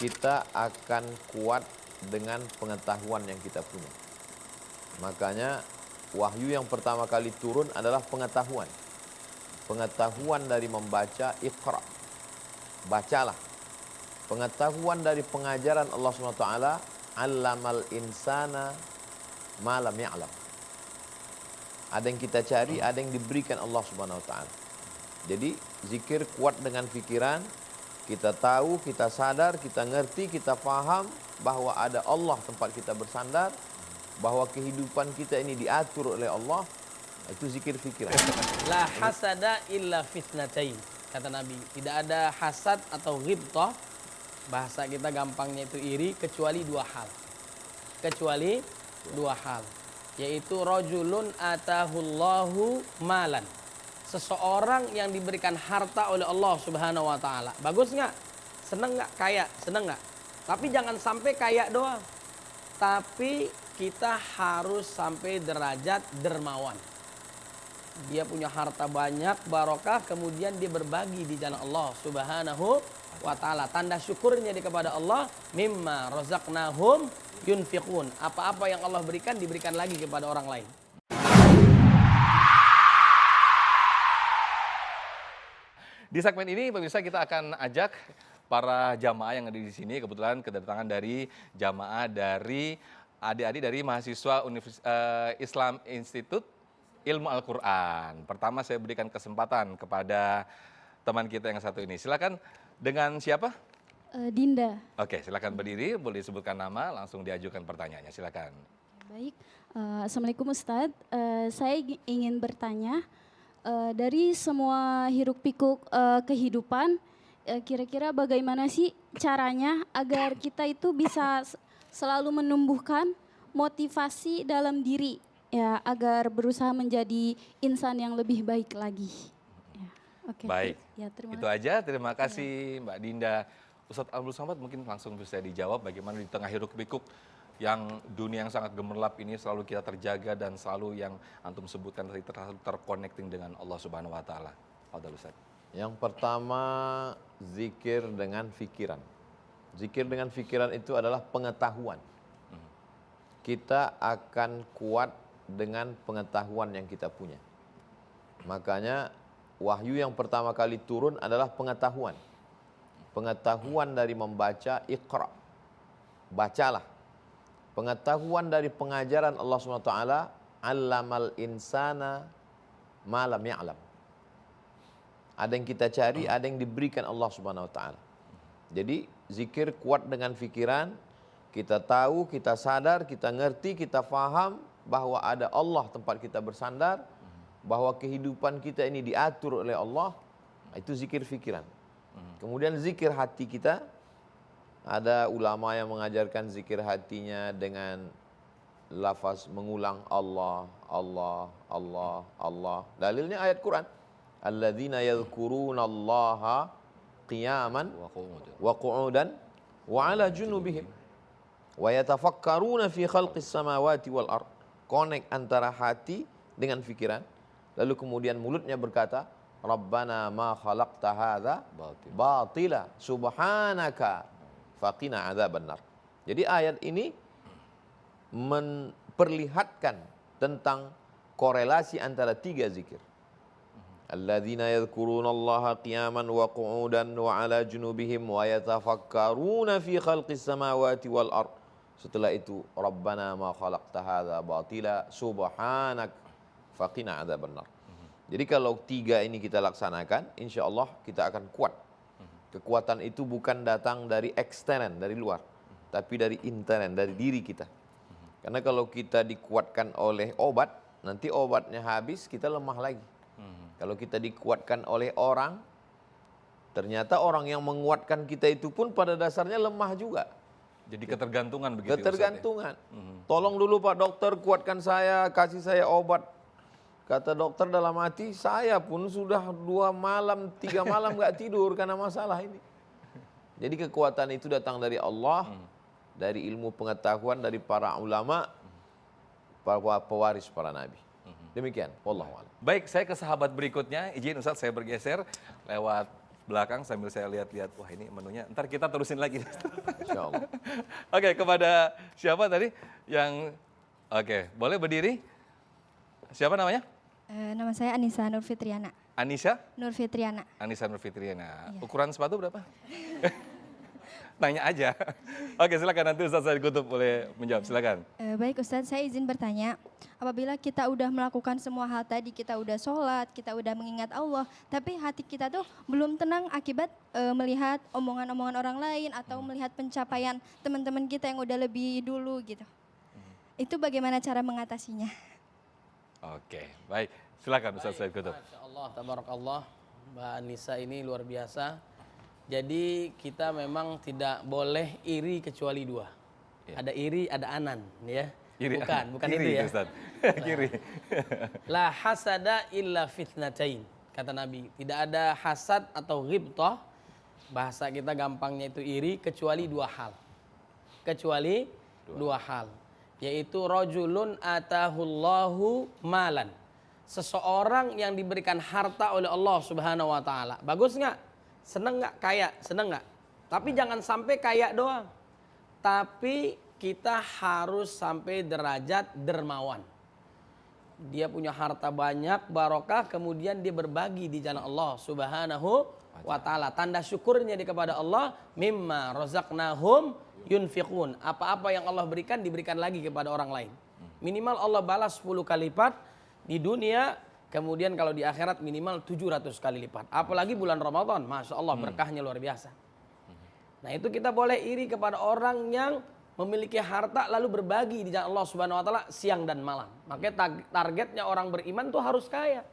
kita akan kuat dengan pengetahuan yang kita punya. Makanya wahyu yang pertama kali turun adalah pengetahuan. Pengetahuan dari membaca, Iqra, bacalah. Pengetahuan dari pengajaran Allah SWT, Allamal insana ma lam ya'lam. Ada yang kita cari, ada yang diberikan Allah Subhanahu wa taala. Jadi zikir kuat dengan pikiran, kita tahu, kita sadar, kita ngerti, kita paham bahwa ada Allah tempat kita bersandar, bahwa kehidupan kita ini diatur oleh Allah. Itu zikir pikiran. La hasada illa fitnatain, kata Nabi. Tidak ada hasad atau ghibthah, bahasa kita gampangnya itu iri, kecuali dua hal. Kecuali dua hal. Yaitu rajulun atahullahu malan. Seseorang yang diberikan harta oleh Allah Subhanahu wa taala. Bagus nggak? Seneng nggak? Kaya? Seneng nggak? Tapi jangan sampai kaya doang. Tapi kita harus sampai derajat dermawan. Dia punya harta banyak, barokah, kemudian dia berbagi di jalan Allah Subhanahu wa taala. Tanda syukurnya kepada Allah, mimma razaqnahum yunfiqun. Apa-apa yang Allah berikan diberikan lagi kepada orang lain. Di segmen ini pemirsa kita akan ajak para jamaah yang ada di sini, kebetulan kedatangan dari jamaah dari adik-adik dari mahasiswa Islam Institute Ilmu Al-Quran. Pertama saya berikan kesempatan kepada teman kita yang satu ini. Silakan, dengan siapa? Dinda. Oke, silakan berdiri, boleh disebutkan nama, langsung diajukan pertanyaannya, silakan. Baik, Assalamualaikum Ustadz. Saya ingin bertanya, dari semua hiruk-pikuk kehidupan, kira-kira bagaimana sih caranya agar kita itu bisa selalu menumbuhkan motivasi dalam diri, ya, agar berusaha menjadi insan yang lebih baik lagi. Ya, oke. Baik, Ya, terima itu aja. Terima kasih Mbak Dinda. Ustadz Abdul Somad mungkin langsung bisa dijawab bagaimana di tengah hiruk-pikuk yang dunia yang sangat gemerlap ini selalu kita terjaga dan selalu yang antum sebutkan tadi terconnecting dengan Allah Subhanahu wa taala. Fadhal Ustaz. Yang pertama, zikir dengan pikiran. Zikir dengan pikiran itu adalah pengetahuan. Kita akan kuat dengan pengetahuan yang kita punya. Makanya wahyu yang pertama kali turun adalah pengetahuan. Pengetahuan dari membaca, Iqra, bacalah. Pengetahuan dari pengajaran Allah SWT, Allamal insana ma lam ya'lam. Ada yang kita cari, ada yang diberikan Allah Subhanahu wa taala. Jadi zikir kuat dengan pikiran, kita tahu, kita sadar, kita ngerti, kita faham bahwa ada Allah tempat kita bersandar, bahwa kehidupan kita ini diatur oleh Allah. Itu zikir pikiran. Kemudian zikir hati kita, ada ulama yang mengajarkan zikir hatinya dengan lafaz mengulang Allah, Allah, Allah, Allah. Dalilnya ayat Quran. Alladzina yadhkurunallaha qiyaman wa qu'udan wa ala junubihim wa yatafakkaruna fi khalqis samawati wal ard. Connect antara hati dengan pikiran. Lalu kemudian mulutnya berkata, Rabbana ma khalaqta hadza batila subhanaka faqina adzabannar. Jadi ayat ini memperlihatkan tentang korelasi antara tiga zikir. Alladzina yadhkurunallaha qiyaman wa qu'udan wa 'ala junubihim wa yatafakkaruna fi khalqis samawati wal ard. Setelah itu Rabbana ma khalaqta hadza batila subhanak faqina adzabannar. Jadi kalau tiga ini kita laksanakan, insya Allah kita akan kuat. Kekuatan itu bukan datang dari ekstern, dari luar, tapi dari intern, dari diri kita. Karena kalau kita dikuatkan oleh obat, nanti obatnya habis, kita lemah lagi. Kalau kita dikuatkan oleh orang, ternyata orang yang menguatkan kita itu pun pada dasarnya lemah juga. Jadi ketergantungan begitu. Ketergantungan. Tolong dulu Pak Dokter, kuatkan saya, kasih saya obat. Kata dokter dalam hati, saya pun sudah 2 malam, 3 malam gak tidur karena masalah ini. Jadi kekuatan itu datang dari Allah, dari ilmu pengetahuan, dari para ulama, para pewaris para nabi. Demikian, wallahu a'lam. Baik, saya ke sahabat berikutnya. Izin Ustaz, saya bergeser lewat belakang sambil saya lihat-lihat. Wah ini menunya, ntar kita terusin lagi. Insya Allah. Oke, kepada siapa tadi yang... Oke, boleh berdiri? Siapa namanya? Nama saya Anissa Nurfitriana. Anisha? Nurfitriana. Anissa Nurfitriana. Iya. Ukuran sepatu berapa? Nanya aja. Oke, silakan nanti Ustaz Said Kutub boleh menjawab. Silakan. Baik Ustadz, saya izin bertanya. Apabila kita udah melakukan semua hal tadi, kita udah sholat, kita udah mengingat Allah, tapi hati kita tuh belum tenang akibat melihat omongan-omongan orang lain atau melihat pencapaian teman-teman kita yang udah lebih dulu gitu. Itu bagaimana cara mengatasinya? Oke, baik. Silakan Ustaz Said Kutub. Masya Allah, tabarakallah. Mbak Anissa ini luar biasa. Jadi kita memang tidak boleh iri kecuali dua. Ya. Ada iri, ada anan, ya. Kiri, bukan kiri, itu ya. Ustaz. Kiri. La hasada illa fitnatain. Kata Nabi, tidak ada hasad atau ghibtah. Bahasa kita gampangnya itu iri kecuali dua hal. Kecuali dua hal. Yaitu rajulun atahullahu malan. Seseorang yang diberikan harta oleh Allah Subhanahu wa taala. Bagus nggak? Seneng nggak? Kaya? Seneng nggak? Tapi jangan sampai kaya doang. Tapi kita harus sampai derajat dermawan. Dia punya harta banyak, barokah, kemudian dia berbagi di jalan Allah Subhanahu wa taala. Tanda syukurnya dia kepada Allah, mimma razaqnahum yunfiqun. Apa-apa yang Allah berikan diberikan lagi kepada orang lain. Minimal Allah balas 10 kali lipat di dunia, kemudian kalau di akhirat minimal 700 kali lipat. Apalagi bulan Ramadan, Masya Allah berkahnya luar biasa. Nah itu kita boleh iri kepada orang yang memiliki harta lalu berbagi di jalan Allah Subhanahu wa taala siang dan malam. Makanya targetnya orang beriman tuh harus kaya.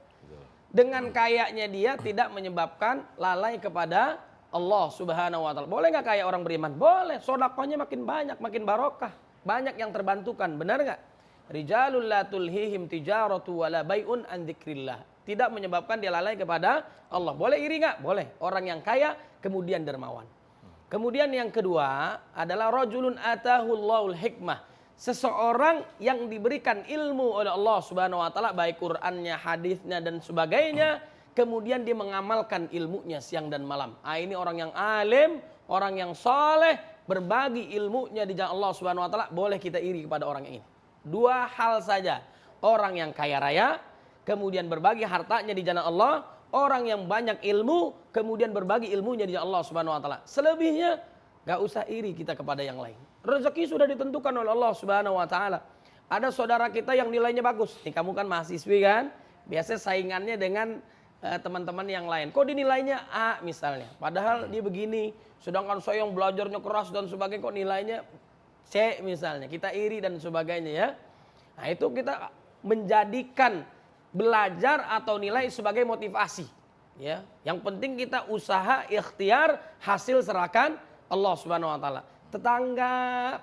Dengan kayanya dia tidak menyebabkan lalai kepada Allah Subhanahu wa taala. Boleh nggak kaya orang beriman? Boleh. Sedekahnya makin banyak, makin barokah. Banyak yang terbantukan, benar nggak? Rijalul la tulhihim tijaratu wala bai'un an dzikrillah. Tidak menyebabkan dia lalai kepada Allah. Boleh iri nggak? Boleh. Orang yang kaya kemudian dermawan. Kemudian yang kedua adalah rajulun atahullahul hikmah. Seseorang yang diberikan ilmu oleh Allah Subhanahu wa taala, baik Qur'annya, hadisnya dan sebagainya, kemudian dia mengamalkan ilmunya siang dan malam. Ini orang yang alim, orang yang saleh, berbagi ilmunya di jalan Allah Subhanahu wa taala, boleh kita iri kepada orang ini. Dua hal saja. Orang yang kaya raya, kemudian berbagi hartanya di jalan Allah. Orang yang banyak ilmu, kemudian berbagi ilmunya di jalan Allah Subhanahu wa taala. Selebihnya gak usah iri kita kepada yang lain. Rezeki sudah ditentukan oleh Allah Subhanahu wa taala. Ada saudara kita yang nilainya bagus. Nih kamu kan mahasiswi kan? Biasanya saingannya dengan teman-teman yang lain. Kok dinilainya A misalnya. Padahal dia begini. Sedangkan saya yang belajarnya keras dan sebagainya kok nilainya C misalnya, kita iri dan sebagainya ya. Nah itu kita menjadikan belajar atau nilai sebagai motivasi. Ya, yang penting kita usaha, ikhtiar, hasil serahkan Allah Subhanahu wa taala. Tetangga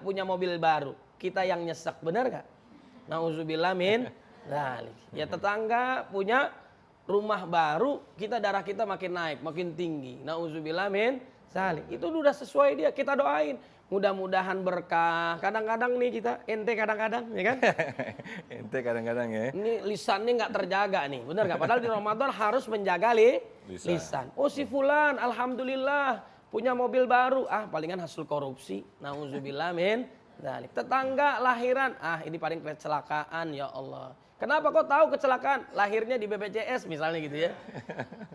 punya mobil baru, kita yang nyesek, benar nggak? Nauzubillah min dzalik. Ya tetangga punya rumah baru, darah kita makin naik, makin tinggi. Nauzubillah min dzalik. Itu udah sesuai dia, kita doain. Mudah-mudahan berkah. Kadang-kadang nih kita, ente kadang-kadang, ya kan? Ente kadang-kadang ya. Ini lisannya nggak terjaga nih, benar nggak? Padahal di Ramadan harus menjaga lisan. Oh si fulan, alhamdulillah punya mobil baru. Palingan hasil korupsi. Nauzubillah min dzalik. Tetangga lahiran, ini paling kecelakaan ya Allah. Kenapa kok tahu kecelakaan? Lahirnya di BPJS misalnya gitu ya.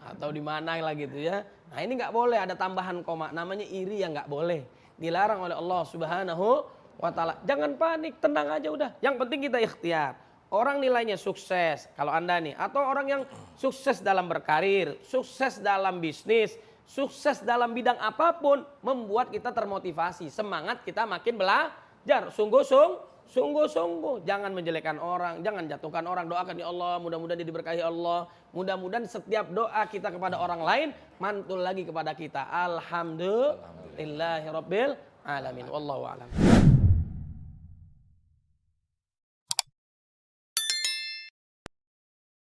Atau di mana lah gitu ya. Nah ini nggak boleh, ada tambahan koma. Namanya iri yang nggak boleh. Dilarang oleh Allah Subhanahu wa taala. Jangan panik, tenang aja udah. Yang penting kita ikhtiar. Orang nilainya sukses, kalau Anda nih, atau orang yang sukses dalam berkarir, sukses dalam bisnis, sukses dalam bidang apapun, membuat kita termotivasi, semangat kita makin belajar. Sungguh-sungguh, jangan menjelekkan orang, jangan jatuhkan orang, doakan ya Allah, mudah-mudahan dia diberkahi Allah. Mudah-mudahan setiap doa kita kepada orang lain mantul lagi kepada kita. Alhamdulillahirabbil alamin. Wallahu a'lam.